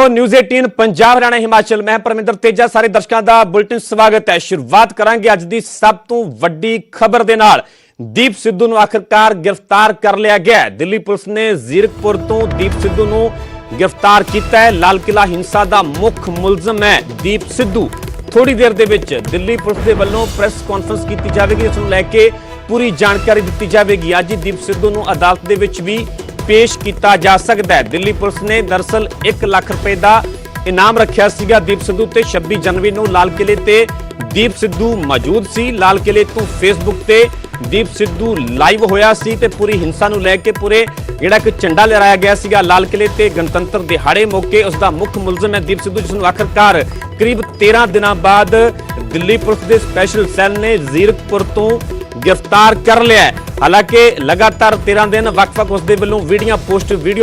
News 18 Punjab Haryana Himachal मैं परमिंदर तेजा सारे दर्शकों का बुलेटिन स्वागत है। शुरुआत करांगे अज दी सब तो वड्डी खबर दे नाल। दीप सिद्धू नूं आखिरकार गिरफ्तार कर लिया गया। दिल्ली पुलिस ने जीरकपुर तो दीप सिद्धू नूं गिरफ्तार किया है। लाल किला हिंसा का मुख मुलजम है दीप सिद्धू। थोड़ी देर दे विच दिल्ली पुलिस के वल्लों प्रेस कॉन्फ्रेंस की जाएगी, इस नूं लैके पूरी जानकारी दी जाएगी। अज दीप सिद्धू नूं अदालत दे विच भी पेश किया जा सकता है। दिल्ली पुलिस ने दरअसल 1 लाख रुपए का इनाम रखा सीगा दीप सिद्धू ते 26 जनवरी नूं लाल किले ते दीप सिद्धू मौजूद सी। लाल किले तो फेसबुक ते दीप सिद्धू लाइव होया सी ते पूरी हिंसा नूं लैके पूरे जिहड़ा कि झंडा लहराया गया सीगा लाल किले ते गणतंत्र दिहाड़े मौके। उसका मुख मुलजम है दीप सिद्धू, जिसनूं आखिरकार करीब 13 दिनों बाद दिल्ली पुलिस के स्पैशल सैल ने जीरकपुर तो गिरफ्तार कर लिया है। हालांकि लगातार 13 दिन वक्-वक् उसके वालों वीडियो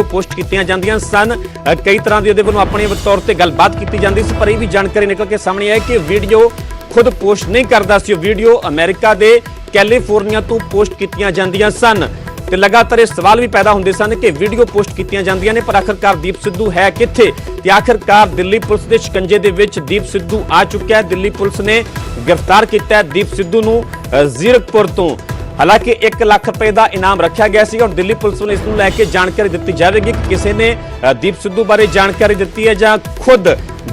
पोस्ट की जांदियां सन। कई तरह की वालों अपने तौर पर गलबात की जाती सी, पर यह भी जानकारी निकल के सामने आई कि वीडियो खुद पोस्ट नहीं करता सी। वीडियो अमेरिका के कैलीफोर्निया तो पोस्ट की जांदियां सन ते लगातार सवाल भी पैदा होंदे सन कि वीडियो पोस्ट की जांदियां ने, पर आखिरकार दीप सिद्धू है कित्थे ते आखिरकार दिल्ली पुलिस के शिकंजे दे विच दीप सिद्धू आ चुका है। दिल्ली पुलिस ने गिरफ्तार किया दीप सिद्धू नूं जीरकपुर तो। हालांकि 1 लाख रुपए का इनाम रखा गया सी और दिल्ली पुलिस ने इसनूं लैके जानकारी दी जाएगी कि किसी ने दीप सिद्धू बारे जानकारी दी है या खुद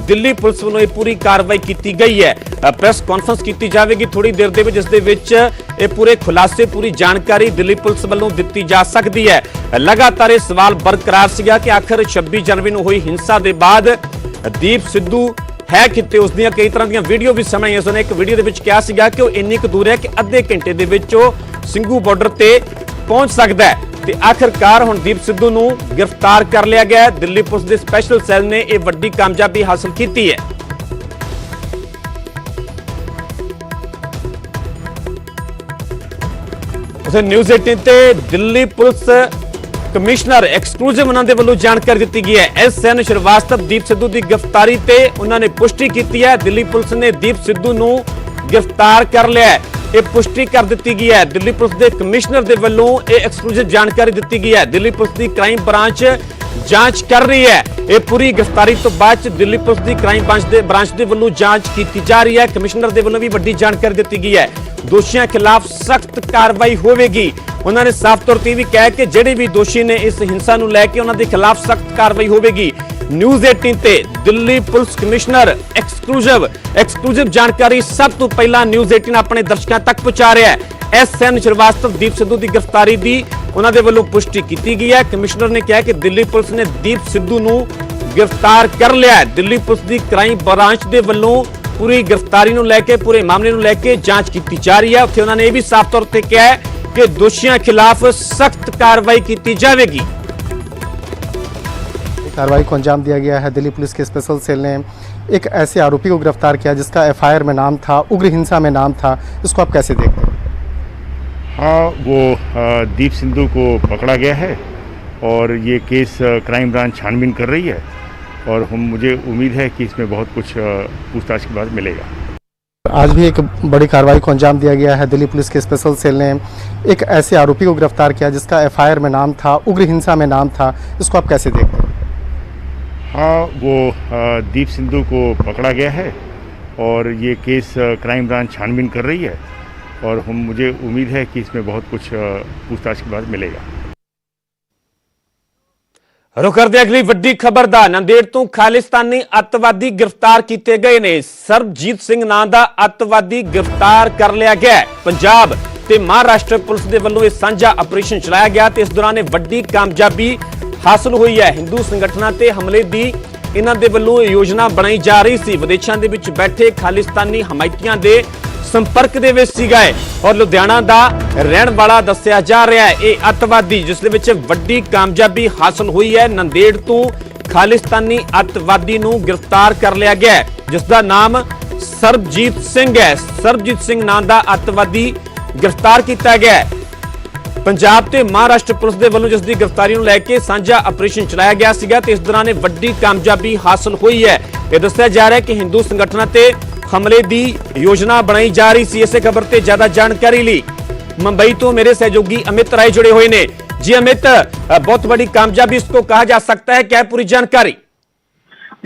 दिल्ली पुलिस वालों ये पूरी कार्रवाई की गई है। प्रेस कॉन्फ्रेंस की जाएगी थोड़ी देर दे विच, जिस दे विच ये पूरे खुलासे पूरी जानकारी दिल्ली पुलिस वालों दी जा सकती है। लगातार ये सवाल बरकरार सीगा कि आखिर 26 जनवरी नूं हुई हिंसा के बाद दीप सिद्धू है किते। उसदियां कई तरह दी वीडियो भी सामने आई। उसने एक वीडियो दे विच कहा सीगा कि वो इन्नी क दूर है कि अद्धे घंटे दे विच वो ਸਿੰਘੂ ਬਾਰਡਰ ਤੇ पहुंच सकता है। ਤੇ आखिरकार हुण दीप सिद्धू नूं गिरफ्तार कर लिया गया है। दिल्ली पुलिस के स्पैशल सैल ने यह वड्डी कामयाबी हासिल की है। उसे न्यूज़ 18 ते दिल्ली पुलिस कमिश्नर एक्सक्लूसिव उन्होंने वालों जानकारी दी गई है। SN श्रीवास्तव दीप सिद्धू की गिरफ्तारी ते उन्होंने पुष्टि की है। दिल्ली पुलिस ने दीप सिद्धू नूं गिरफ्तार कर लिया है, ये पुष्टि कर दी गई है। दिल्ली पुलिस के कमिश्नर के वालों एक्सक्लूसिव जानकारी दी गई है। दिल्ली पुलिस की क्राइम ब्रांच जांच कर रही है। ये पूरी गिरफ्तारी तो बाद दिल्ली पुलिस की क्राइम ब्रांच के वालों जांच की जा रही है। कमिश्नर के वालों भी बड़ी जानकारी दी गई है। दोषियों खिलाफ सख्त कार्रवाई होगी। उन्होंने साफ तौर पर भी कहा कि ਜਿਹੜੇ भी दोषी ने इस हिंसा ਨੂੰ ਲੈ ਕੇ ਉਹਨਾਂ ਦੇ ਖਿਲਾਫ सख्त कार्रवाई होगी। न्यूज़ 18 ते दिल्ली पुलिस कमिश्नर एक्सक्लूसिव जानकारी सब तो पहला न्यूज़ 18 अपने दर्शकों तक पहुंचा रहा है। SN श्रीवास्तव दीप सिद्धू की गिरफ्तारी की उन्होंने वालों पुष्टि की गई है। कमिश्नर ने कहा कि दिल्ली पुलिस ने दीप सिद्धू नूं गिरफ्तार कर लिया है। दिल्ली पुलिस की क्राइम ब्रांच के वालों पूरी गिरफ्तारी नूं लैके पूरे मामले नूं लैके जांच की जा रही है। उत्थे उन्होंने यह भी साफ तौर पर कहा है कि दोषियों खिलाफ सख्त कार्रवाई की जाएगी। कार्रवाई को अंजाम दिया गया है। दिल्ली पुलिस के स्पेशल सेल ने एक ऐसे आरोपी को गिरफ्तार किया जिसका FIR में नाम था, उग्र हिंसा में नाम था। इसको आप कैसे देखते हैं? हाँ, वो दीप सिद्धू को पकड़ा गया है और ये केस क्राइम ब्रांच छानबीन कर रही है और मुझे उम्मीद है कि इसमें बहुत कुछ पूछताछ के बाद मिलेगा। आज भी एक बड़ी कार्रवाई को अंजाम दिया गया है। दिल्ली पुलिस के स्पेशल सेल ने एक ऐसे आरोपी को गिरफ्तार किया जिसका FIR में नाम था, उग्र हिंसा में नाम था। इसको आप कैसे देखते हैं? हाँ, वो दीप सिद्धू को पकड़ा गया है और ये केस क्राइम ब्रांच छानबीन कर रही है और मुझे उम्मीद है कि इसमें बहुत कुछ पूछताछ के बाद मिलेगा। रुक करते अगली वड्डी खबर दा। नांदेड़ तो खालिस्तानी अतवादी गिरफ्तार किए गए ने। सरबजीत सिंह नाम का अतवादी गिरफ्तार कर लिया गया। पंजाब ते महाराष्ट्र पुलिस के वालों साझा ऑपरेशन चलाया गया ते इस दौरान वड्डी कामयाबी हासिल हुई है। हिंदू संगठनों ते हमले की इन्हां दे वल्लों योजना बनाई जा रही सी। विदेशों के विच बैठे खालिस्तानी हमायतियों के संपर्क दे विच सीगा और लुधियाना का रहने वाला दस्या जा रहा है। ये अतवादी जिस दे विच वड्डी कामयाबी हासिल हुई है। नंदेड़ तो खालिस्तानी अतवादी नूं गिरफ्तार कर लिया गया है जिसका नाम सरबजीत सिंह है। सरबजीत सिंह नाम का अतवादी गिरफ्तार किया गया है। पंजाब ते महाराष्ट्र पुलिस के वालों जिसकी गिरफ्तारी नूं लैके साझा ऑपरेशन चलाया गया सीगा ते इस दौरान वड्डी कामयाबी हासिल हुई है। यह दस्सिया जा रहा है कि हिंदू संगठनों ते हमले की योजना बनाई जा रही सी। इस खबर से ज्यादा जानकारी ली मुंबई तो मेरे सहयोगी अमित राय जुड़े हुए ने। जी अमित, बहुत बड़ी कामयाबी इसको कहा जा सकता है, क्या है पूरी जानकारी?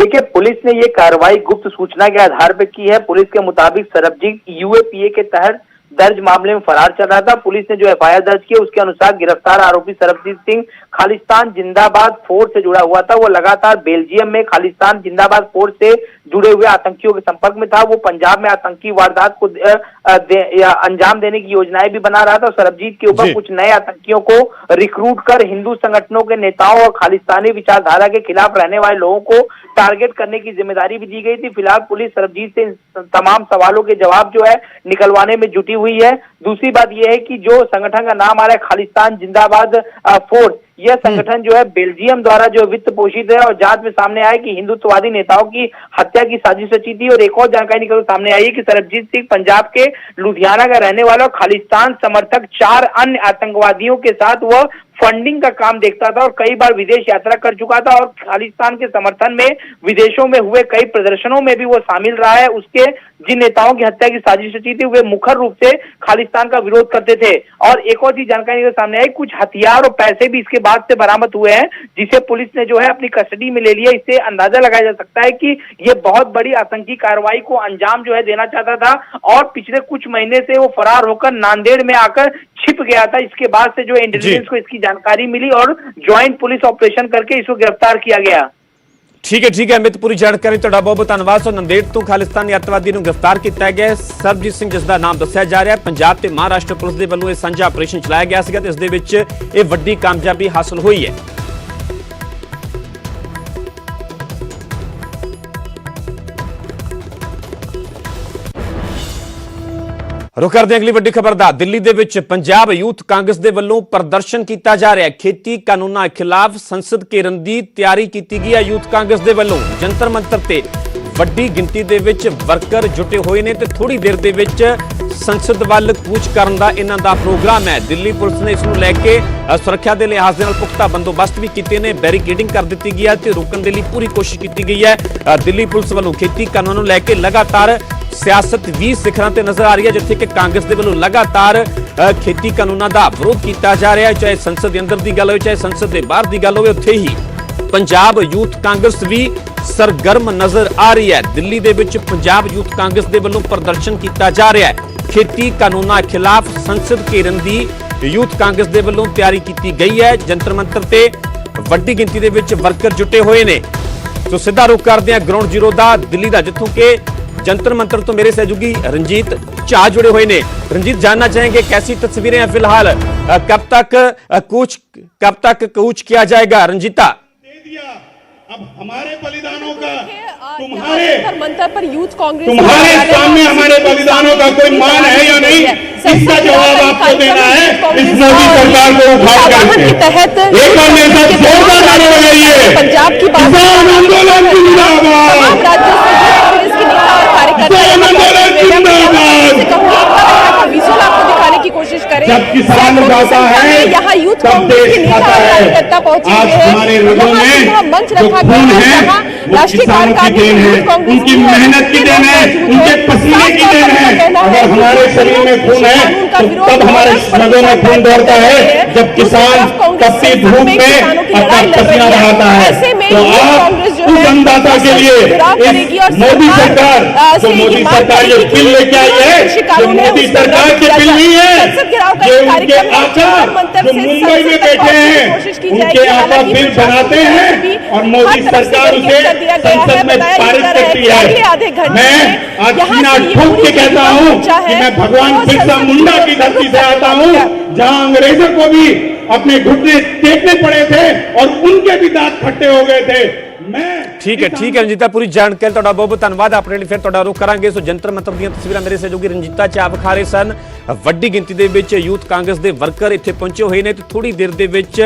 देखिए, पुलिस ने ये कार्रवाई गुप्त सूचना के आधार पर की है। पुलिस के मुताबिक सरबजीत यूएपीए के तहत दर्ज मामले में फरार चल रहा था। पुलिस ने जो एफआईआर दर्ज की उसके अनुसार गिरफ्तार आरोपी सरबजीत सिंह खालिस्तान जिंदाबाद फोर्स से जुड़ा हुआ था। वो लगातार बेल्जियम में खालिस्तान जिंदाबाद फोर्स से जुड़े हुए आतंकियों के संपर्क में था। वो पंजाब में आतंकी वारदात को अंजाम देने की योजनाएं भी बना रहा था। सरबजीत के ऊपर कुछ नए आतंकियों को रिक्रूट कर हिंदू संगठनों के नेताओं और खालिस्तानी विचारधारा के खिलाफ रहने वाले लोगों को टारगेट करने की जिम्मेदारी भी दी गई थी। फिलहाल पुलिस सरबजीत से तमाम सवालों के जवाब जो है निकलवाने में जुटी हुई है। दूसरी बात यह है कि जो संगठन का नाम आ रहा है खालिस्तान जिंदाबाद फोर्स, यह संगठन जो है बेल्जियम द्वारा जो वित्त पोषित है और जांच में सामने आया कि हिंदुत्ववादी नेताओं की हत्या की साजिश रची थी। और एक और जानकारी निकल सामने आई है कि सरबजीत सिंह पंजाब के लुधियाना का रहने वाला और खालिस्तान समर्थक 4 अन्य आतंकवादियों के साथ वह फंडिंग का काम देखता था और कई बार विदेश यात्रा कर चुका था और खालिस्तान के समर्थन में विदेशों में हुए कई प्रदर्शनों में भी वो शामिल रहा है। उसके जिन नेताओं की हत्या की साजिश रची थी वे मुखर रूप से खालिस्तान का विरोध करते थे। और एक और चीज जानकारी के सामने आई, कुछ हथियार और पैसे भी इसके बाद से बरामद हुए हैं, जिसे पुलिस ने जो है अपनी कस्टडी में ले लिया। इससे अंदाजा लगाया जा सकता है कि ये बहुत बड़ी आतंकी कार्रवाई को अंजाम जो है देना चाहता था और पिछले कुछ महीने से वो फरार होकर नांदेड़ में आकर छिप गया था। इसके बाद से जो इंटेलिजेंस को इसकी जानकारी मिली और ज्वाइंट पुलिस ऑपरेशन करके इसको गिरफ्तार किया गया। ठीक है अमित, पूरी जानकारी ਤੁਹਾਡਾ ਬਹੁਤ ਧੰਨਵਾਦ। ਸੋ ਨੰਦੇੜ ਤੋਂ ਖਾਲਿਸਤਾਨੀ ਅੱਤਵਾਦੀ ਨੂੰ ਗ੍ਰਿਫਤਾਰ ਕੀਤਾ ਗਿਆ ਹੈ ਸਰਬਜੀਤ ਸਿੰਘ, ਜਿਸ ਦਾ ਨਾਮ ਦੱਸਿਆ ਜਾ ਰਿਹਾ ਹੈ। ਪੰਜਾਬ ਤੇ ਮਹਾਰਾਸ਼ਟਰ ਪੁਲਿਸ ਦੇ ਵੱਲੋਂ ਇਹ ਸਾਂਝਾ ਆਪਰੇਸ਼ਨ ਚਲਾਇਆ ਗਿਆ ਸੀਗਾ ਤੇ ਇਸ ਦੇ ਵਿੱਚ ਇਹ ਵੱਡੀ ਕਾਮਯਾਬੀ ਹਾਸਲ ਹੋਈ ਹੈ। रुख करते हैं अगली वड्डी खबर दा। दिल्ली दे विच पंजाब यूथ कांग्रेस दे वल्लों प्रदर्शन किया जा रहा है। खेती कानूनां खिलाफ संसद घेरन दी तैयारी की गई है। यूथ कांग्रेस दे वल्लों जंतर मंतर ते वड्डी गिनती दे विच वर्कर जुटे हुए ने ते थोड़ी देर दे विच संसद वल कूच करन दा इन्हां दा प्रोग्राम है। दिल्ली पुलिस ने इस नूं लैके सुरक्षा के लिहाज दे नाल पुख्ता बंदोबस्त भी कीते ने, बैरीकेडिंग कर दी गई है ते रोकण दे लई पूरी कोशिश की गई है। दिल्ली पुलिस वल्लों खेती कानूनां नूं लैके लगातार सियासत भी सिखरां ते नजर आ रही है, जिथे कि कांग्रेस दे वल्लों लगातार खेती कानूनां दा विरोध किया जा रहा है। चाहे संसद के अंदर की गल हो चाहे संसद के बाहर की गल हो, उत्थे ही पंजाब यूथ कांग्रेस भी सरगर्म नजर आ रही है। दिल्ली दे विच पंजाब यूथ कांग्रेस दे वल्लों प्रदर्शन किया जा रहा है। खेती कानूनां खिलाफ संसद घेरन दी यूथ कांग्रेस दे वल्लों तैयारी की गई है। जंतर मंतर ते वड्डी गिनती दे विच वर्कर जुटे हुए ने। तो सीधा रुख करते हैं ग्राउंड जीरो दा दिल्ली दा, जिथों के जंतर मंतर तो मेरे सहयोगी रंजीत झा जुड़े हुए ने। रंजीत, जानना चाहेंगे कैसी तस्वीरें हैं फिलहाल, कब तक कूच किया जाएगा? रंजीता, अब हमारे बलिदानों का तुम्हारे मंत्र पर यूथ कांग्रेस तुम्हारे सामने हमारे बलिदानों का कोई मान है या नहीं, इसका जवाब आपको देना है। इस मोदी सरकार को उखाड़ करके तहत एक और नेता जोरदार नारे लगाइए, पंजाब की किसान आंदोलन जिंदाबाद, तमाम राज्यों से कांग्रेस के नेता और कार्यकर्ता किसान आंदोलन जिंदाबाद। विजुअल आपको दिखाने की कोशिश करें। जब किसान गाता है यहाँ यूथ तब कांग्रेस के देश नेता खाता और है। कार्यकर्ता पहुंचे आज हुए हमारे रगों में हैं। मंच जो रखा खून गया है जहाँ वो राष्ट्रीय किसानों की कार्यकारिणी देन है, यूथ कांग्रेस उनकी की मेहनत की देन है, उनके पसीने की देन है। अगर हमारे शरीर में खून है तो तब हमारे रगों में खून दौड़ता है, जब किसान तपती धूप में अपना पसीना बहाता है। तो आप उस अन्नदाता के लिए इस मोदी सरकार, जो मोदी सरकार ये बिल लेके आई है, जो मोदी सरकार के बिल नहीं है, ये उनके आका जो मुंबई में बैठे हैं उनके आका बिल बनाते हैं और मोदी सरकार उसे संसद में पारित करती है। मैं आज सीना ठोक के कहता हूँ कि मैं भगवान बिरसा मुंडा की धरती से आता हूँ, जहाँ अंग्रेजों को भी अपने घुटने टेकने पड़े थे और उनके भी दांत खट्टे हो गए थे। ठीक है रंजीता, पूरी जानकारी तुहाडा बहुत बहुत धन्यवाद। अपने लिए फिर तुहाडा रुख करांगे। सो जंतर मंतर दी तस्वीरां मेरे सहयोगी रंजीता झा विखा रहे सन। वड्डी गिनती दे विच यूथ कांग्रेस दे वर्कर इत्थे पहुंचे हुए ने ते थोड़ी देर दे विच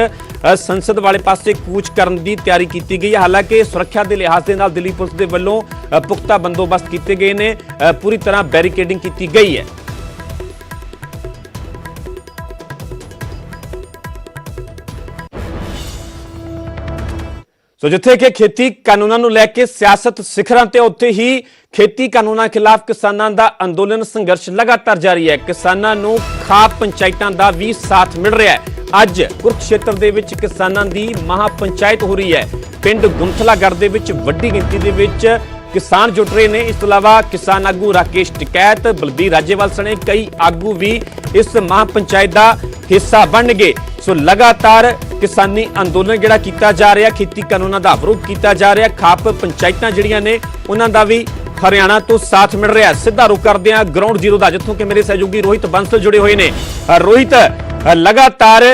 संसद वाले पासे कूच करन दी तैयारी की गई है। हालांकि सुरक्षा के लिहाज के नाल दिल्ली पुलिस के वल्लों पुख्ता बंदोबस्त किए गए ने, पूरी तरह बैरीकेडिंग की गई है। ਸੋ ਜਿੱਥੇ ਕਿ ਖੇਤੀ ਕਾਨੂੰਨਾਂ ਨੂੰ ਲੈ ਕੇ ਸਿਆਸਤ ਸਿਖਰਾਂ ਤੇ, ਉੱਥੇ ਹੀ ਖੇਤੀ ਕਾਨੂੰਨਾਂ ਖਿਲਾਫ ਕਿਸਾਨਾਂ ਦਾ ਅੰਦੋਲਨ ਸੰਘਰਸ਼ ਲਗਾਤਾਰ ਜਾਰੀ ਹੈ। ਕਿਸਾਨਾਂ ਨੂੰ ਖਾਪ ਪੰਚਾਇਤਾਂ ਦਾ ਵੀ ਸਾਥ ਮਿਲ ਰਿਹਾ ਹੈ। ਅੱਜ ਕੁਰੂਕਸ਼ੇਤਰ ਦੇ ਵਿੱਚ ਕਿਸਾਨਾਂ ਦੀ ਮਹਾ ਪੰਚਾਇਤ ਹੋ ਰਹੀ ਹੈ। ਪਿੰਡ ਗੁੰਥਲਾਗੜ੍ਹ ਦੇ ਵਿੱਚ ਵੱਡੀ ਗਿਣਤੀ ਦੇ ਵਿੱਚ ਕਿਸਾਨ ਜੁਟ ਰਹੇ ਨੇ। ਇਸ ਤੋਂ ਇਲਾਵਾ ਕਿਸਾਨ ਆਗੂ ਰਾਕੇਸ਼ ਟਿਕੈਤ, ਬਲਬੀਰ ਰਾਜੇਵਾਲ ਸਣੇ ਕਈ ਆਗੂ ਵੀ ਇਸ ਮਹਾ ਪੰਚਾਇਤ ਦਾ ਹਿੱਸਾ ਬਣਨਗੇ। ਸੋ ਲਗਾਤਾਰ ਕਿਸਾਨੀ ਅੰਦੋਲਨ ਜਿਹੜਾ ਕੀਤਾ ਜਾ ਰਿਹਾ, ਖੇਤੀ ਕਾਨੂੰਨਾਂ ਦਾ ਵਿਰੋਧ ਕੀਤਾ ਜਾ ਰਿਹਾ, ਖਾਪ ਪੰਚਾਇਤਾਂ ਜਿਹੜੀਆਂ ਨੇ ਉਹਨਾਂ ਦਾ ਵੀ ਹਰਿਆਣਾ ਤੋਂ ਸਾਥ ਮਿਲ ਰਿਹਾ। ਸਿੱਧਾ ਰੁਕ ਕਰਦੇ ਹਾਂ ਗਰਾਊਂਡ ਜ਼ੀਰੋ ਦਾ, ਜਿੱਥੋਂ ਕਿ ਮੇਰੇ ਸਹਿਯੋਗੀ ਰੋਹਿਤ ਬੰਸਲ ਜੁੜੇ ਹੋਏ ਨੇ। ਰੋਹਿਤ, ਲਗਾਤਾਰ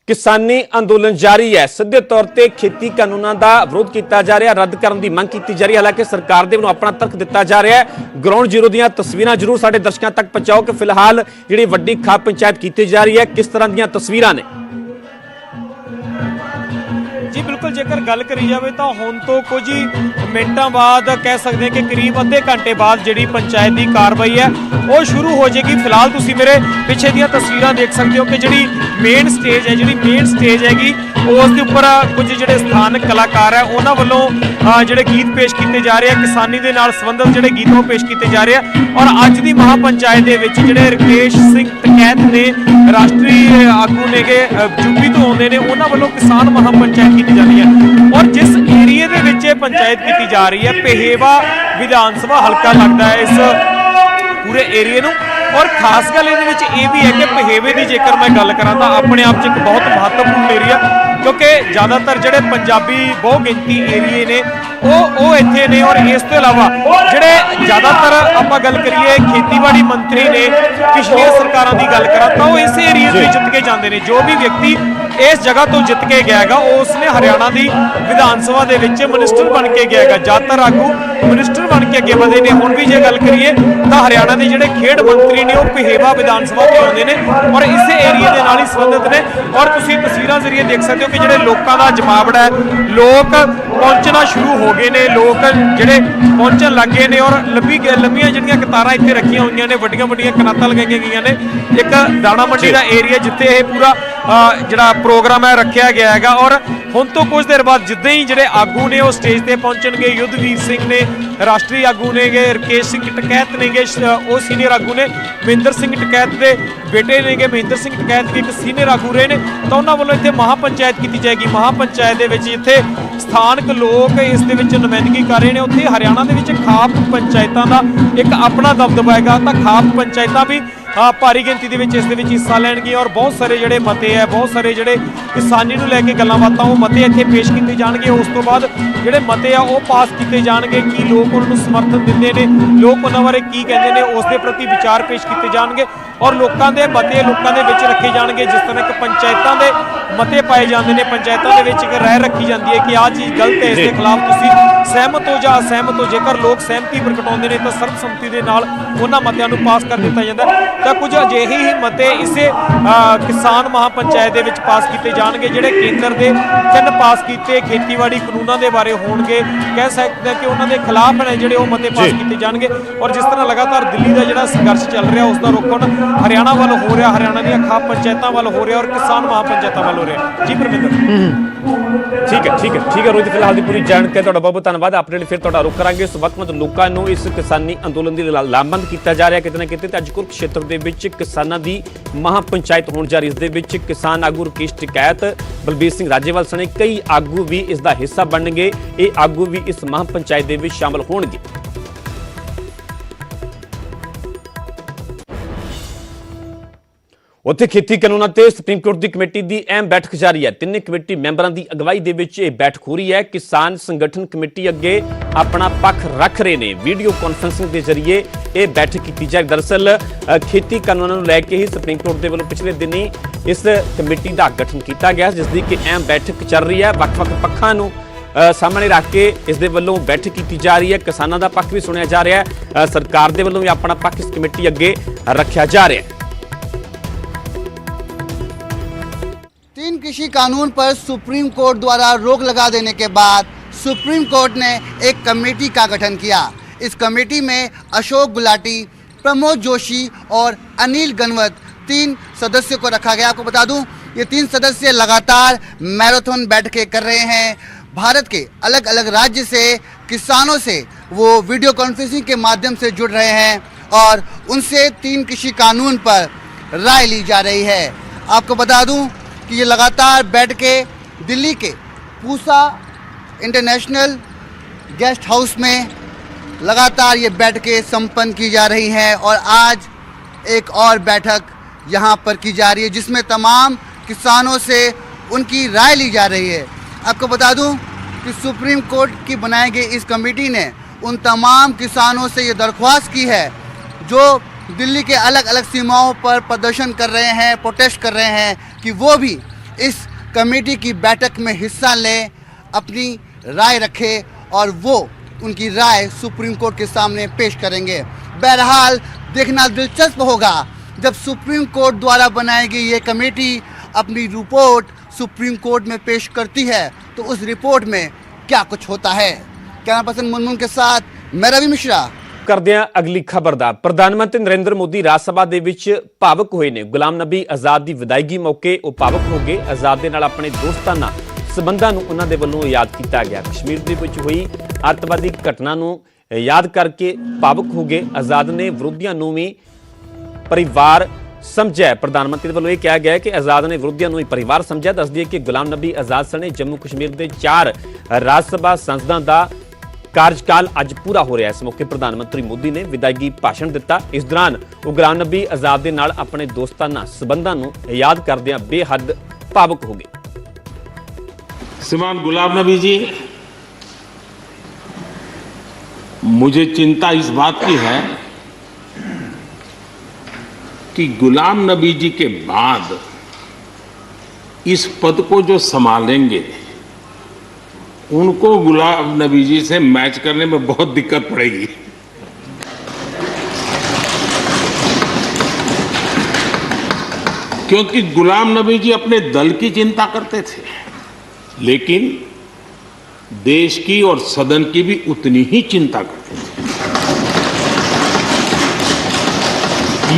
ਕਿਸਾਨੀ ਅੰਦੋਲਨ ਜਾਰੀ ਹੈ। ਸਿੱਧੇ ਤੌਰ ਤੇ ਖੇਤੀ ਕਾਨੂੰਨਾਂ ਦਾ ਵਿਰੋਧ ਕੀਤਾ ਜਾ ਰਿਹਾ, ਰੱਦ ਕਰਨ ਦੀ ਮੰਗ ਕੀਤੀ ਜਾ ਰਹੀ ਹੈ। ਹਾਲਾਂਕਿ ਸਰਕਾਰ ਦੇ ਵੱਲੋਂ ਆਪਣਾ ਤਰਕ ਦਿੱਤਾ ਜਾ ਰਿਹਾ ਹੈ। ਗਰਾਊਂਡ ਜ਼ੀਰੋ ਦੀਆਂ ਤਸਵੀਰਾਂ ਜ਼ਰੂਰ ਸਾਡੇ ਦਰਸ਼ਕਾਂ ਤੱਕ ਪਹੁੰਚਾਓ ਕਿ ਫਿਲਹਾਲ ਜਿਹੜੀ ਵੱਡੀ ਖਾਪ ਪੰਚਾਇਤ ਕੀਤੀ ਜਾ ਰਹੀ ਹੈ, ਕਿਸ ਤਰ੍ਹਾਂ ਦੀਆਂ ਤਸਵੀਰਾਂ ਨੇ। ਜੀ ਬਿਲਕੁਲ, ਜੇਕਰ ਗੱਲ ਕਰੀ ਜਾਵੇ ਤਾਂ ਹੁਣ ਤੋਂ ਕੁਝ ਹੀ ਮਿੰਟਾਂ ਬਾਅਦ ਕਹਿ ਸਕਦੇ ਹਾਂ ਕਿ ਕਰੀਬ ਅੱਧੇ ਘੰਟੇ ਬਾਅਦ ਜਿਹੜੀ ਪੰਚਾਇਤ ਦੀ ਕਾਰਵਾਈ ਹੈ ਉਹ ਸ਼ੁਰੂ ਹੋ ਜਾਏਗੀ। ਫਿਲਹਾਲ ਤੁਸੀਂ ਮੇਰੇ ਪਿੱਛੇ ਦੀਆਂ ਤਸਵੀਰਾਂ ਦੇਖ ਸਕਦੇ ਹੋ ਕਿ ਜਿਹੜੀ ਮੇਨ ਸਟੇਜ ਹੈਗੀ ਉਸ ਦੇ ਉੱਪਰ ਕੁਝ ਜਿਹੜੇ ਸਥਾਨਕ ਕਲਾਕਾਰ ਹੈ ਉਹਨਾਂ ਵੱਲੋਂ ਜਿਹੜੇ ਗੀਤ ਪੇਸ਼ ਕੀਤੇ ਜਾ ਰਹੇ ਆ, ਕਿਸਾਨੀ ਦੇ ਨਾਲ ਸੰਬੰਧਿਤ ਜਿਹੜੇ ਗੀਤ ਉਹ ਪੇਸ਼ ਕੀਤੇ ਜਾ ਰਹੇ ਆ। ਔਰ ਅੱਜ ਦੀ ਮਹਾ ਪੰਚਾਇਤ ਦੇ ਵਿੱਚ ਜਿਹੜੇ ਰਾਕੇਸ਼ ਸਿੰਘ ਟਿਕੈਤ ਨੇ, ਰਾਸ਼ਟਰੀ ਆਗੂ ਨੇਗੇ, ਯੂਪੀ ਤੋਂ ਆਉਂਦੇ ਨੇ, ਉਹਨਾਂ ਵੱਲੋਂ ਕਿਸਾਨ ਮਹਾ ਪੰਚਾਇਤ ਕੀਤੀ ਜਾਂਦੀ ਹੈ। ਔਰ ਜਿਸ ਏਰੀਏ ਦੇ ਵਿੱਚ ਇਹ ਪੰਚਾਇਤ ਕੀਤੀ ਜਾ ਰਹੀ ਹੈ, ਪਹੇਵਾ ਵਿਧਾਨ ਸਭਾ ਹਲਕਾ ਲੱਗਦਾ ਹੈ ਇਸ ਪੂਰੇ ਏਰੀਏ ਨੂੰ। ਔਰ ਖਾਸ ਗੱਲ ਇਹਦੇ ਵਿੱਚ ਇਹ ਵੀ ਹੈ ਕਿ ਪਹੇਵੇ ਦੀ ਜੇਕਰ ਮੈਂ ਗੱਲ ਕਰਾਂ ਤਾਂ ਆਪਣੇ ਆਪ 'ਚ ਇੱਕ ਬਹੁਤ ਮਹੱਤਵਪੂਰਨ ਏਰੀਆ, ਕਿਉਂਕਿ ਜ਼ਿਆਦਾਤਰ ਜਿਹੜੇ ਪੰਜਾਬੀ ਬਹੁ ਗਿਣਤੀ ਏਰੀਏ ਨੇ ਉਹ ਇੱਥੇ ਨੇ। ਔਰ ਇਸ ਤੋਂ ਇਲਾਵਾ ਜਿਹੜੇ ਜ਼ਿਆਦਾਤਰ ਆਪਾਂ ਗੱਲ ਕਰੀਏ ਖੇਤੀਬਾੜੀ ਮੰਤਰੀ ਨੇ, ਪਿਛਲੀਆਂ ਸਰਕਾਰਾਂ ਦੀ ਗੱਲ ਕਰਾਂ ਤਾਂ ਉਹ ਇਸ ਏਰੀਏ ਤੋਂ ਜਿੱਤ ਕੇ ਜਾਂਦੇ ਨੇ। ਜੋ ਵੀ ਵਿਅਕਤੀ ਇਸ ਜਗ੍ਹਾ ਤੋਂ ਜਿੱਤ ਕੇ ਗਿਆ ਹੈਗਾ ਉਸ ਨੇ ਹਰਿਆਣਾ ਦੀ ਵਿਧਾਨ ਸਭਾ ਦੇ ਵਿੱਚ ਮਿਨਿਸਟਰ ਬਣ ਕੇ ਗਿਆ ਹੈਗਾ। ਜ਼ਿਆਦਾਤਰ ਆਗੂ ਮਿਨਿਸਟਰ ਬਣ ਕੇ ਅੱਗੇ ਵਧੇ ਨੇ। ਹੁਣ ਵੀ ਜੇ ਗੱਲ ਕਰੀਏ ਤਾਂ ਹਰਿਆਣਾ ਦੇ ਜਿਹੜੇ ਖੇਡ ਮੰਤਰੀ ਨੇ ਉਹ ਪਹੇਵਾ ਵਿਧਾਨ ਸਭਾ ਤੋਂ ਆਉਂਦੇ ਨੇ ਔਰ ਇਸੇ ਏਰੀਏ ਦੇ ਨਾਲ ਹੀ ਸੰਬੰਧਿਤ ਨੇ। ਔਰ ਤੁਸੀਂ ਤਸਵੀਰਾਂ ਜ਼ਰੀਏ ਦੇਖ ਸਕਦੇ ਹੋ ਕਿ ਜਿਹੜੇ ਲੋਕਾਂ ਦਾ ਜਮਾਵੜਾ ਹੈ, ਲੋਕ ਪਹੁੰਚਣਾ ਸ਼ੁਰੂ ਹੋ ਗਏ ਨੇ, ਲੋਕ ਜਿਹੜੇ ਪਹੁੰਚਣ ਲੱਗੇ ਨੇ। ਔਰ ਲੰਬੀਆਂ ਜਿਹੜੀਆਂ ਕਤਾਰਾਂ ਇੱਥੇ ਰੱਖੀਆਂ ਹੋਈਆਂ ਨੇ, ਵੱਡੀਆਂ ਕਨਾਤਾਂ ਲਗਾਈਆਂ ਗਈਆਂ ਨੇ। ਇੱਕ ਦਾਣਾ ਮੰਡੀ ਦਾ ਏਰੀਆ ਜਿੱਥੇ ਇਹ ਪੂਰਾ ਜਿਹੜਾ ਪ੍ਰੋਗਰਾਮ ਹੈ ਰੱਖਿਆ ਗਿਆ ਹੈਗਾ। ਔਰ ਹੁਣ ਤੋਂ ਕੁਝ ਦੇਰ ਬਾਅਦ ਜਿੱਦਾਂ ਹੀ ਜਿਹੜੇ ਆਗੂ ਨੇ ਉਹ ਸਟੇਜ ਤੇ ਪਹੁੰਚਣਗੇ, ਯੁੱਧਵੀਰ ਸਿੰਘ ਨੇ, ਰਾਸ਼ਟਰੀ ਆਗੂ ਨੇਗੇ, ਰਾਕੇਸ਼ ਸਿੰਘ ਟਿਕੈਤ ਨੇਗੇ, ਉਹ ਸੀਨੀਅਰ ਆਗੂ ਨੇ, ਮਹਿੰਦਰ ਸਿੰਘ ਟਿਕੈਤ ਦੇ ਬੇਟੇ ਨੇਗੇ, ਮਹਿੰਦਰ ਸਿੰਘ ਟਿਕੈਤ ਵੀ ਇੱਕ ਸੀਨੀਅਰ ਆਗੂ ਰਹੇ ਨੇ। ਤਾਂ ਉਹਨਾਂ ਵੱਲੋਂ ਇੱਥੇ ਮਹਾ ਪੰਚਾਇਤ ਕੀਤੀ ਜਾਏਗੀ। ਮਹਾ ਪੰਚਾਇਤ ਦੇ ਵਿੱਚ ਜਿੱਥੇ ਸਥਾਨਕ ਲੋਕ ਇਸ ਦੇ ਵਿੱਚ ਨੁਮਾਇੰਦਗੀ ਕਰ ਰਹੇ ਨੇ, ਉੱਥੇ ਹਰਿਆਣਾ ਦੇ ਵਿੱਚ ਖਾਪ ਪੰਚਾਇਤਾਂ ਦਾ ਇੱਕ ਆਪਣਾ ਦਬਦਬਾ ਹੈਗਾ। ਤਾਂ ਖਾਪ ਪੰਚਾਇਤਾਂ ਵੀ ਭਾਰੀ ਗਿਣਤੀ ਦੇ ਵਿੱਚ ਇਸ ਦੇ ਵਿੱਚ ਹਿੱਸਾ ਲੈਣਗੀਆਂ। ਔਰ ਬਹੁਤ ਸਾਰੇ ਜਿਹੜੇ ਮਤੇ ਹੈ, ਬਹੁਤ ਸਾਰੇ ਜਿਹੜੇ ਕਿਸਾਨੀ ਨੂੰ ਲੈ ਕੇ ਗੱਲਾਂ ਬਾਤਾਂ, ਉਹ ਮਤੇ ਇੱਥੇ ਪੇਸ਼ ਕੀਤੇ ਜਾਣਗੇ। ਉਸ ਤੋਂ ਬਾਅਦ ਜਿਹੜੇ ਮਤੇ ਆ ਉਹ ਪਾਸ ਕੀਤੇ ਜਾਣਗੇ ਕਿ ਲੋਕ ਉਹਨਾਂ ਨੂੰ ਸਮਰਥਨ ਦਿੰਦੇ ਨੇ, ਲੋਕ ਉਹਨਾਂ ਬਾਰੇ ਕੀ ਕਹਿੰਦੇ ਨੇ, ਉਸ ਦੇ ਪ੍ਰਤੀ ਵਿਚਾਰ ਪੇਸ਼ ਕੀਤੇ ਜਾਣਗੇ। ਔਰ ਲੋਕਾਂ ਦੇ ਮਤੇ ਲੋਕਾਂ ਦੇ ਵਿੱਚ ਰੱਖੇ ਜਾਣਗੇ। ਜਿਸ ਤਰ੍ਹਾਂ ਕਿ ਪੰਚਾਇਤਾਂ ਦੇ ਮਤੇ ਪਾਏ ਜਾਂਦੇ ਨੇ, ਪੰਚਾਇਤਾਂ ਦੇ ਵਿੱਚ ਇੱਕ ਰਾਏ ਰੱਖੀ ਜਾਂਦੀ ਹੈ ਕਿ ਆਹ ਚੀਜ਼ ਗਲਤ ਹੈ, ਇਸ ਦੇ ਖਿਲਾਫ ਤੁਸੀਂ ਸਹਿਮਤ ਹੋ ਜਾਂ ਅਸਹਿਮਤ ਹੋ। ਜੇਕਰ ਲੋਕ ਸਹਿਮਤੀ ਪ੍ਰਗਟਾਉਂਦੇ ਨੇ ਤਾਂ ਸਰਬਸੰਮਤੀ ਦੇ ਨਾਲ ਉਹਨਾਂ ਮਤਿਆਂ ਨੂੰ ਪਾਸ ਕਰ ਦਿੱਤਾ ਜਾਂਦਾ। ਤਾਂ ਕੁਝ ਅਜਿਹੇ ਹੀ ਮਤੇ ਇਸੇ ਕਿਸਾਨ ਮਹਾ ਪੰਚਾਇਤ ਦੇ ਵਿੱਚ ਪਾਸ ਕੀਤੇ ਜਾਣਗੇ। ਜਿਹੜੇ ਕੇਂਦਰ ਦੇ 3 ਪਾਸ ਕੀਤੇ ਖੇਤੀਬਾੜੀ ਕਾਨੂੰਨਾਂ ਦੇ ਬਾਰੇ ਹੋਣਗੇ, ਕਹਿ ਸਕਦੇ ਕਿ ਉਹਨਾਂ ਦੇ ਖਿਲਾਫ ਨੇ ਜਿਹੜੇ ਉਹ ਮਤੇ ਪਾਸ ਕੀਤੇ ਜਾਣਗੇ। ਔਰ ਜਿਸ ਤਰ੍ਹਾਂ ਲਗਾਤਾਰ ਦਿੱਲੀ ਦਾ ਜਿਹੜਾ ਸੰਘਰਸ਼ ਚੱਲ ਰਿਹਾ ਉਸ ਦਾ ਰੁਖ ਹੁਣ ਹਰਿਆਣਾ ਵੱਲ ਹੋ ਰਿਹਾ, ਹਰਿਆਣਾ ਦੀਆਂ ਖਾਪ ਪੰਚਾਇਤਾਂ ਵੱਲ ਹੋ ਰਿਹਾ ਔਰ ਕਿਸਾਨ ਮਹਾ ਪੰਚਾਇਤਾਂ ਵੱਲ ਹੋ ਰਿਹਾ। ਜੀ ਪਰਮਿੰਦਰ। ਠੀਕ ਹੈ ਰੋਹਿਤ, ਫਿਲਹਾਲ ਦੀ ਪੂਰੀ ਜਾਣਕਾਰੀ ਤੁਹਾਡਾ ਬਹੁਤ ਧੰਨਵਾਦ। ਆਪਣੇ ਲਈ ਫਿਰ ਤੁਹਾਡਾ ਰੁਖ ਕਰਾਂਗੇ। ਇਸ ਵਕਤ ਲੋਕਾਂ ਨੂੰ ਇਸ ਕਿਸਾਨੀ ਅੰਦੋਲਨ ਦੀ ਲਾਮਬੰਦ ਕੀਤਾ ਜਾ ਰਿਹਾ ਕਿਤੇ ਨਾ ਕਿਤੇ। ਤੇ ਅੱਜ ਕੁਰੂਕਸ਼ੇਤਰ ਦੇ ਵਿੱਚ ਕਿਸਾਨਾਂ ਦੀ ਮਹਾ ਪੰਚਾਇਤ ਹੋਣ ਜਾ ਰਹੀ। ਇਸ ਦੇ ਵਿੱਚ ਕਿਸਾਨ ਆਗੂ ਰਾਕੇਸ਼ ਟਿਕੈਤ, ਬਲਬੀਰ ਸਿੰਘ ਰਾਜੇਵਾਲ ਸਣੇ ਕਈ ਆਗੂ ਵੀ ਇਸ ਦਾ ਹਿੱਸਾ ਬਣਨਗੇ। ਇਹ ਆਗੂ ਵੀ ਇਸ ਮਹਾ ਪੰਚਾਇਤ ਦੇ ਵਿੱਚ ਸ਼ਾਮਲ ਹੋਣਗੇ। ਉੱਥੇ ਖੇਤੀ ਕਾਨੂੰਨਾਂ ਤੇ ਸੁਪਰੀਮ ਕੋਰਟ ਦੀ ਕਮੇਟੀ ਦੀ ਅਹਿਮ ਬੈਠਕ ਜਾਰੀ ਹੈ। ਤਿੰਨੇ ਕਮੇਟੀ ਮੈਂਬਰਾਂ ਦੀ ਅਗਵਾਈ ਦੇ ਵਿੱਚ ਇਹ ਬੈਠਕ ਹੋ ਰਹੀ ਹੈ। ਕਿਸਾਨ ਸੰਗਠਨ ਕਮੇਟੀ ਅੱਗੇ ਆਪਣਾ ਪੱਖ ਰੱਖ ਰਹੇ ਨੇ। ਵੀਡੀਓ ਕਾਨਫਰੰਸਿੰਗ ਦੇ ਜ਼ਰੀਏ ਇਹ ਬੈਠਕ ਕੀਤੀ ਜਾਏ। ਦਰਅਸਲ ਖੇਤੀ ਕਾਨੂੰਨਾਂ ਨੂੰ ਲੈ ਕੇ ਹੀ ਸੁਪਰੀਮ ਕੋਰਟ ਦੇ ਵੱਲੋਂ ਪਿਛਲੇ ਦਿਨੀ ਇਸ ਕਮੇਟੀ ਦਾ ਗਠਨ ਕੀਤਾ ਗਿਆ, ਜਿਸ ਦੀ ਕਿ ਅਹਿਮ ਬੈਠਕ ਚੱਲ ਰਹੀ ਹੈ। ਵੱਖ-ਵੱਖ ਪੱਖਾਂ ਨੂੰ ਸਾਹਮਣੇ ਰੱਖ ਕੇ ਇਸ ਦੇ ਵੱਲੋਂ ਬੈਠਕ ਕੀਤੀ ਜਾ ਰਹੀ ਹੈ। ਕਿਸਾਨਾਂ ਦਾ ਪੱਖ ਵੀ ਸੁਣਿਆ ਜਾ ਰਿਹਾ ਹੈ, ਸਰਕਾਰ ਦੇ ਵੱਲੋਂ ਵੀ ਆਪਣਾ ਪੱਖ ਇਸ ਕਮੇਟੀ ਅੱਗੇ ਰੱਖਿਆ ਜਾ ਰਿਹਾ ਹੈ। 3 कृषि कानून पर सुप्रीम कोर्ट द्वारा रोक लगा देने के बाद सुप्रीम कोर्ट ने एक कमेटी का गठन किया। इस कमेटी में अशोक गुलाटी, प्रमोद जोशी और अनिल गनवत 3 सदस्यों को रखा गया। आपको बता दूं ये 3 सदस्य लगातार मैराथन बैठकें कर रहे हैं। भारत के अलग अलग राज्य से किसानों से वो वीडियो कॉन्फ्रेंसिंग के माध्यम से जुड़ रहे हैं और उनसे 3 कृषि कानून पर राय ली जा रही है। आपको बता दूं कि ये लगातार बैठ के दिल्ली के पूसा इंटरनेशनल गेस्ट हाउस में लगातार ये बैठकें संपन्न की जा रही हैं और आज एक और बैठक यहाँ पर की जा रही है जिसमें तमाम किसानों से उनकी राय ली जा रही है। आपको बता दूं कि सुप्रीम कोर्ट की बनाई गई इस कमेटी ने उन तमाम किसानों से ये दरख्वास्त की है जो दिल्ली के अलग अलग सीमाओं पर प्रदर्शन कर रहे हैं, प्रोटेस्ट कर रहे हैं, कि वो भी इस कमेटी की बैठक में हिस्सा लें, अपनी राय रखें और वो उनकी राय सुप्रीम कोर्ट के सामने पेश करेंगे। बहरहाल देखना दिलचस्प होगा जब सुप्रीम कोर्ट द्वारा बनाई गई ये कमेटी अपनी रिपोर्ट सुप्रीम कोर्ट में पेश करती है तो उस रिपोर्ट में क्या कुछ होता है। कैमरा पर्सन मुनमुन के साथ मैं रवि मिश्रा। ਕਰਦੇ ਹਾਂ ਅਗਲੀ ਖਬਰ ਦਾ। ਪ੍ਰਧਾਨ ਮੰਤਰੀ ਨਰਿੰਦਰ ਮੋਦੀ ਰਾਜ ਸਭਾ ਦੇ ਵਿੱਚ ਭਾਵਕ ਹੋਏ ਨੇ। ਗੁਲਾਮ ਨਬੀ ਆਜ਼ਾਦ ਦੀ ਵਿਦਾਇਗੀ ਮੌਕੇ ਉਹ ਭਾਵਕ ਹੋ ਗਏ। ਆਜ਼ਾਦ ਦੇ ਨਾਲ ਆਪਣੇ ਦੋਸਤਾਨਾ ਸਬੰਧਾਂ ਨੂੰ ਉਹਨਾਂ ਦੇ ਵੱਲੋਂ ਯਾਦ ਕੀਤਾ ਗਿਆ। ਕਸ਼ਮੀਰ ਦੇ ਵਿੱਚ ਹੋਈ ਅੱਤਵਾਦੀ ਘਟਨਾ ਨੂੰ ਯਾਦ ਕਰਕੇ ਭਾਵਕ ਹੋ ਗਏ। ਆਜ਼ਾਦ ਨੇ ਵਿਰੋਧੀਆਂ ਨੂੰ ਵੀ ਪਰਿਵਾਰ ਸਮਝਿਆ। ਪ੍ਰਧਾਨ ਮੰਤਰੀ ਵੱਲੋਂ ਇਹ ਕਿਹਾ ਗਿਆ ਕਿ ਆਜ਼ਾਦ ਨੇ ਵਿਰੋਧੀਆਂ ਨੂੰ ਹੀ ਪਰਿਵਾਰ ਸਮਝਿਆ। ਦੱਸ ਦਈਏ ਕਿ ਗੁਲਾਮ ਨਬੀ ਆਜ਼ਾਦ ਸਣੇ ਜੰਮੂ ਕਸ਼ਮੀਰ ਦੇ 4 ਰਾਜ ਸਭਾ ਸੰਸਦਾਂ ਦਾ कार्यकाल अज पूरा हो रहा है। इस मौके प्रधानमंत्री मोदी ने विदायगी भाषण दिता। इस दौरान वो गुलाम नबी आजाद दे नाल अपने दोस्ताना संबंधां नूं याद करदिआं बेहद भावुक हो गए। श्रीमान गुलाम नबी जी, मुझे चिंता इस बात की है कि गुलाम नबी जी के बाद इस पद को जो संभालेंगे उनको गुलाम नबी जी से मैच करने में बहुत दिक्कत पड़ेगी। क्योंकि गुलाम नबी जी अपने दल की चिंता करते थे लेकिन देश की और सदन की भी उतनी ही चिंता करते थे।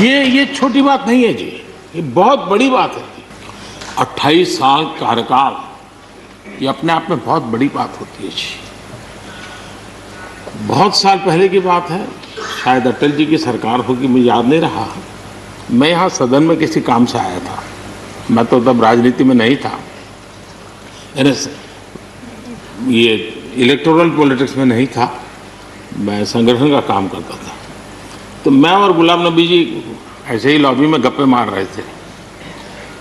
ये छोटी बात नहीं है जी, ये बहुत बड़ी बात है। 28 साल कार्यकाल ये अपने आप में बहुत बड़ी बात होती है जी। बहुत साल पहले की बात है, शायद अटल जी की सरकार होगी, मुझे याद नहीं रहा। मैं यहाँ सदन में किसी काम से आया था। मैं तो तब राजनीति में नहीं था, ये इलेक्टोरल पॉलिटिक्स में नहीं था, मैं संगठन का काम करता था। तो मैं और गुलाम नबी जी ऐसे ही लॉबी में गप्पे मार रहे थे।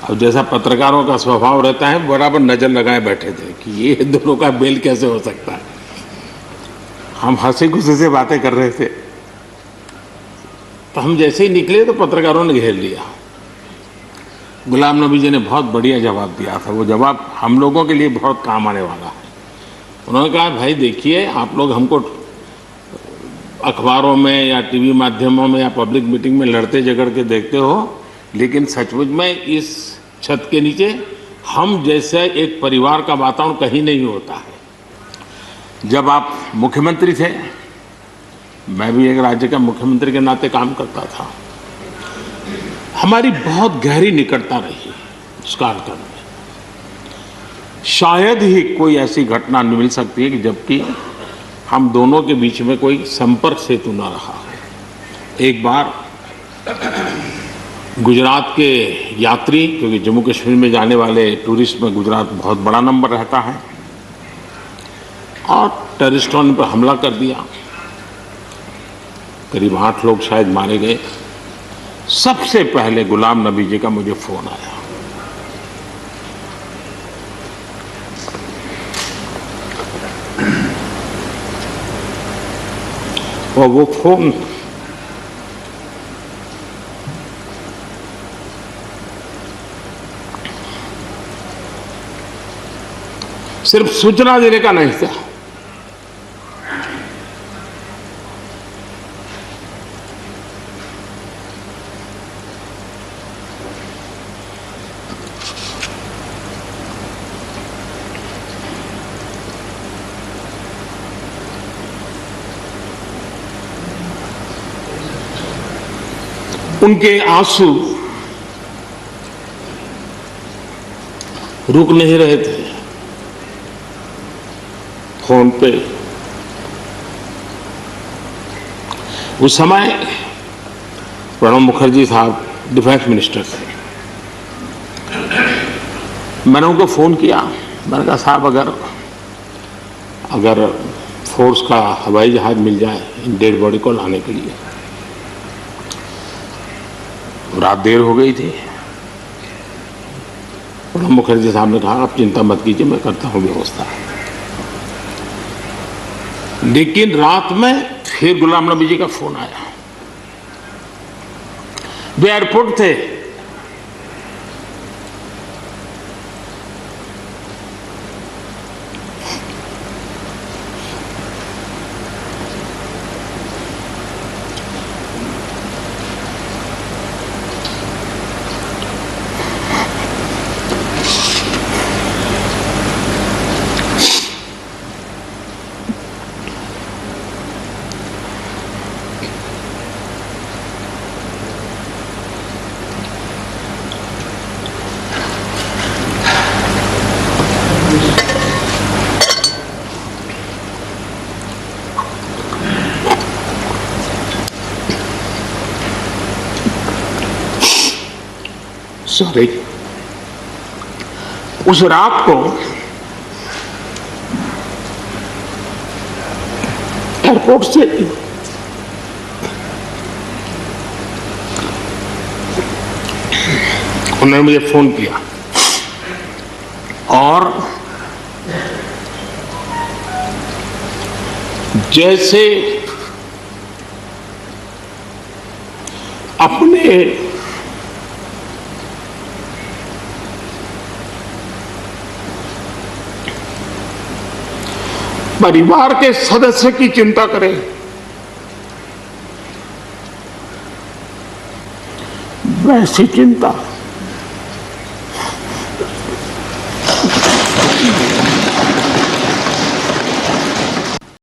अब जैसा पत्रकारों का स्वभाव रहता है, बराबर नजर लगाए बैठे थे कि ये दोनों का मेल कैसे हो सकता है। हम हंसी खुशी से बातें कर रहे थे तो हम जैसे ही निकले तो पत्रकारों ने घेर लिया। गुलाम नबी जी ने बहुत बढ़िया जवाब दिया था। वो जवाब हम लोगों के लिए बहुत काम आने वाला है। उन्होंने कहा, भाई देखिए, आप लोग हमको अखबारों में या टीवी माध्यमों में या पब्लिक मीटिंग में लड़ते झगड़ के देखते हो, लेकिन सचमुच में इस छत के नीचे हम जैसे एक परिवार का वातावरण कहीं नहीं होता है। जब आप मुख्यमंत्री थे, मैं भी एक राज्य का मुख्यमंत्री के नाते काम करता था, हमारी बहुत गहरी निकटता रही उस कालखंड में। शायद ही कोई ऐसी घटना मिल सकती है कि जबकि हम दोनों के बीच में कोई संपर्क सेतु न रहा है। एक बार गुजरात के यात्री, क्योंकि जम्मू कश्मीर में जाने वाले टूरिस्ट में गुजरात बहुत बड़ा नंबर रहता है, और टेररिस्टों ने पर हमला कर दिया। करीब 8 लोग शायद मारे गए। सबसे पहले गुलाम नबी जी का मुझे फोन आया। और वो फोन सिर्फ सूचना देने का नहीं था, उनके आंसू रुक नहीं रहे थे। फोन पे। उस समय प्रणब मुखर्जी साहब डिफेंस मिनिस्टर थे। मैंने उनको फोन किया, मैंने कहा साहब अगर फोर्स का हवाई जहाज मिल जाए इन डेड बॉडी को लाने के लिए। रात देर हो गई थी। प्रणब मुखर्जी साहब ने कहा आप चिंता मत कीजिए, मैं करता हूं व्यवस्था। लेकिन रात में फिर गुलाम नबी जी का फोन आया। वे एयरपोर्ट थे। सॉरी, उस रात को एयरपोर्ट से उन्होंने मुझे फोन किया और जैसे अपने परिवार के सदस्य की चिंता करें, वैसी चिंता